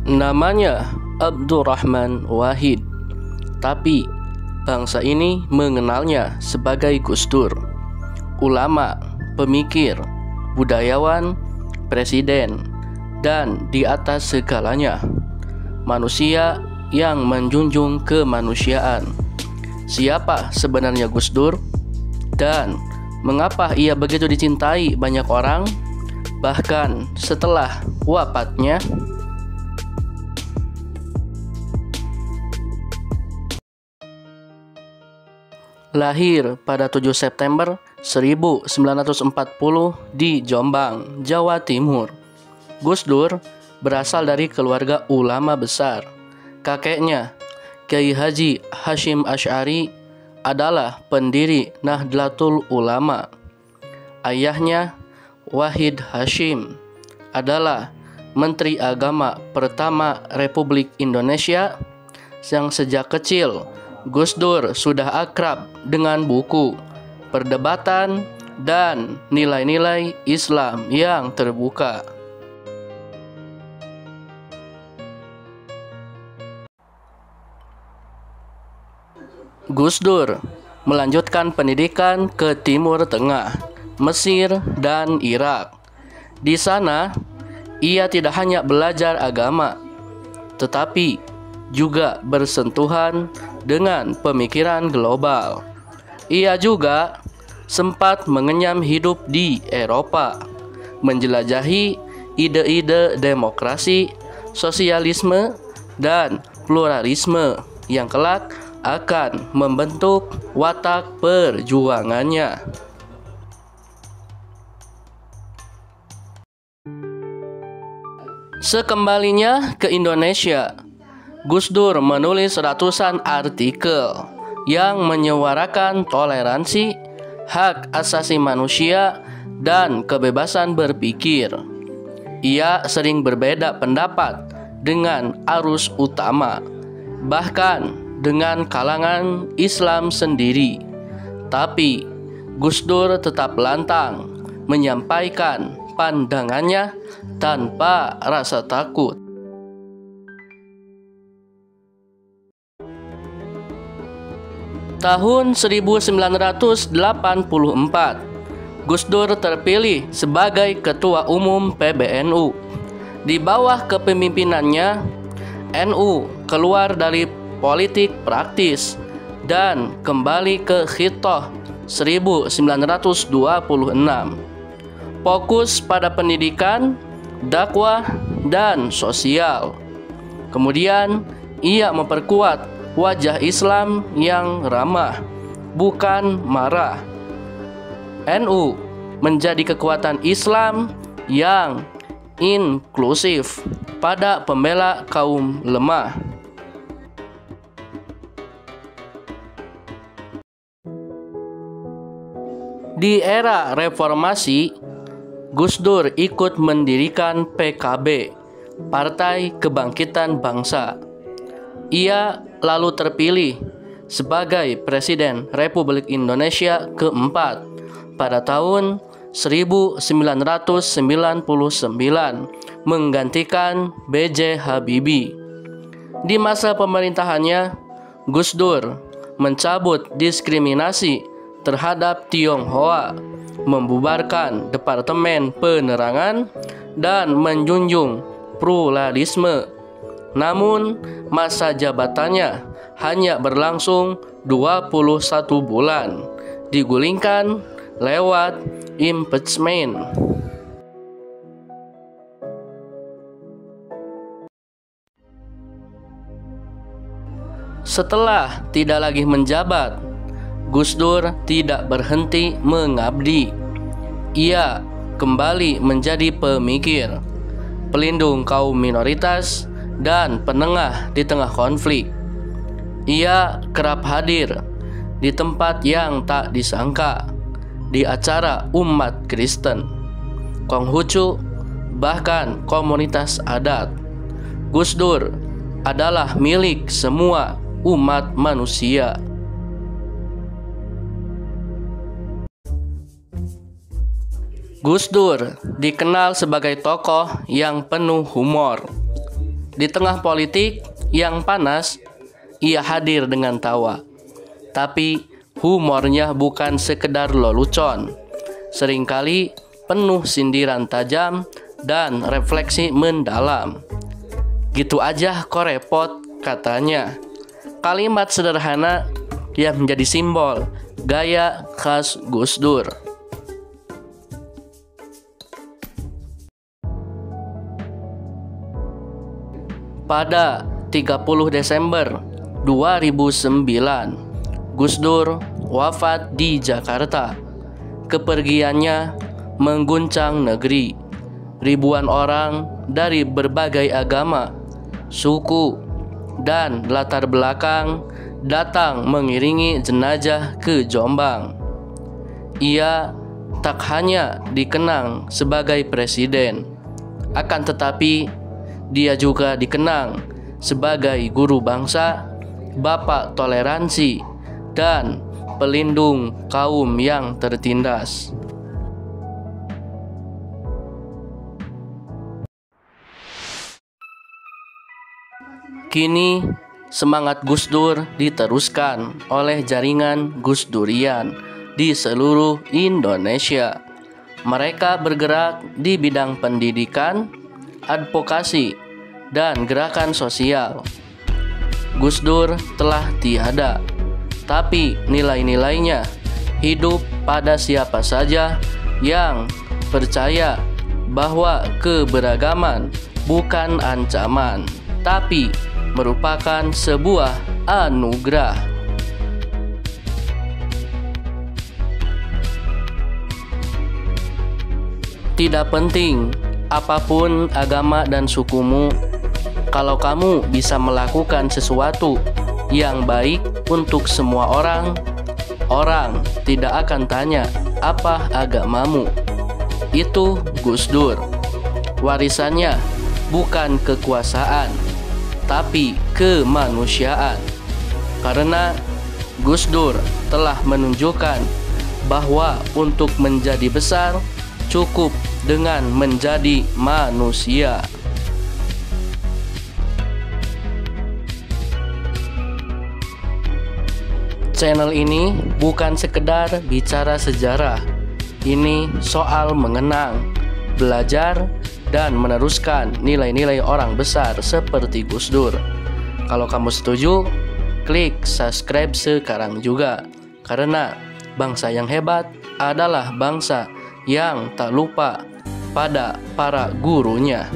Namanya Abdurrahman Wahid, tapi bangsa ini mengenalnya sebagai Gus Dur. Ulama, pemikir, budayawan, presiden, dan di atas segalanya, manusia yang menjunjung kemanusiaan. Siapa sebenarnya Gus Dur? Dan mengapa ia begitu dicintai banyak orang, bahkan setelah wafatnya? Lahir pada 7 September 1940 di Jombang, Jawa Timur. Gus Dur berasal dari keluarga ulama besar. Kakeknya, Kiai Haji Hashim Asy'ari, adalah pendiri Nahdlatul Ulama. Ayahnya, Wahid Hashim, adalah Menteri Agama pertama Republik Indonesia, yang sejak kecil Gus Dur sudah akrab dengan buku, perdebatan, dan nilai-nilai Islam yang terbuka. Gus Dur melanjutkan pendidikan ke Timur Tengah, Mesir, dan Irak. Di sana, ia tidak hanya belajar agama, tetapi juga bersentuhan dengan pemikiran global. Ia juga sempat mengenyam hidup di Eropa, menjelajahi ide-ide demokrasi, sosialisme, dan pluralisme yang kelak akan membentuk watak perjuangannya. Sekembalinya ke Indonesia, Gus Dur menulis ratusan artikel yang menyuarakan toleransi, hak asasi manusia, dan kebebasan berpikir. Ia sering berbeda pendapat dengan arus utama, bahkan dengan kalangan Islam sendiri. Tapi Gus Dur tetap lantang menyampaikan pandangannya tanpa rasa takut. Tahun 1984, Gus Dur terpilih sebagai Ketua Umum PBNU. Di bawah kepemimpinannya, NU keluar dari politik praktis dan kembali ke Khitoh 1926. Fokus pada pendidikan, dakwah, dan sosial. Kemudian, ia memperkuat wajah Islam yang ramah, bukan marah. NU menjadi kekuatan Islam yang inklusif pada pembela kaum lemah. Di era reformasi, Gus Dur ikut mendirikan PKB, Partai Kebangkitan Bangsa. Ia lalu terpilih sebagai Presiden Republik Indonesia keempat pada tahun 1999, menggantikan B.J. Habibie. Di masa pemerintahannya, Gus Dur mencabut diskriminasi terhadap Tionghoa, membubarkan Departemen Penerangan, dan menjunjung pluralisme. Namun, masa jabatannya hanya berlangsung 21 bulan, digulingkan lewat impeachment. Setelah tidak lagi menjabat, Gus Dur tidak berhenti mengabdi. Ia kembali menjadi pemikir, pelindung kaum minoritas, dan penengah di tengah konflik. Ia kerap hadir di tempat yang tak disangka, di acara umat Kristen, Konghucu, bahkan komunitas adat. Gus Dur adalah milik semua umat manusia. Gus Dur dikenal sebagai tokoh yang penuh humor. Di tengah politik yang panas, ia hadir dengan tawa. Tapi humornya bukan sekedar lelucon. Seringkali penuh sindiran tajam dan refleksi mendalam. Gitu aja kok repot, katanya. Kalimat sederhana yang menjadi simbol gaya khas Gus Dur. Pada 30 Desember 2009, Gus Dur wafat di Jakarta. Kepergiannya mengguncang negeri. Ribuan orang dari berbagai agama, suku, dan latar belakang datang mengiringi jenazah ke Jombang. Ia tak hanya dikenang sebagai presiden, akan tetapi dia juga dikenang sebagai guru bangsa, bapak toleransi, dan pelindung kaum yang tertindas. Kini semangat Gus Dur diteruskan oleh jaringan Gus Durian di seluruh Indonesia. Mereka bergerak di bidang pendidikan, advokasi, dan gerakan sosial. Gus Dur telah tiada, tapi nilai-nilainya hidup pada siapa saja yang percaya bahwa keberagaman bukan ancaman, tapi merupakan sebuah anugerah. Tidak penting apapun agama dan sukumu, kalau kamu bisa melakukan sesuatu yang baik untuk semua orang, orang tidak akan tanya apa agamamu. Itu Gus Dur. Warisannya bukan kekuasaan, tapi kemanusiaan. Karena Gus Dur telah menunjukkan bahwa untuk menjadi besar cukup dengan menjadi manusia. Channel ini bukan sekedar bicara sejarah. Ini soal mengenang, belajar, dan meneruskan nilai-nilai orang besar seperti Gus Dur. Kalau kamu setuju, klik subscribe sekarang juga. Karena bangsa yang hebat adalah bangsa yang tak lupa pada para gurunya.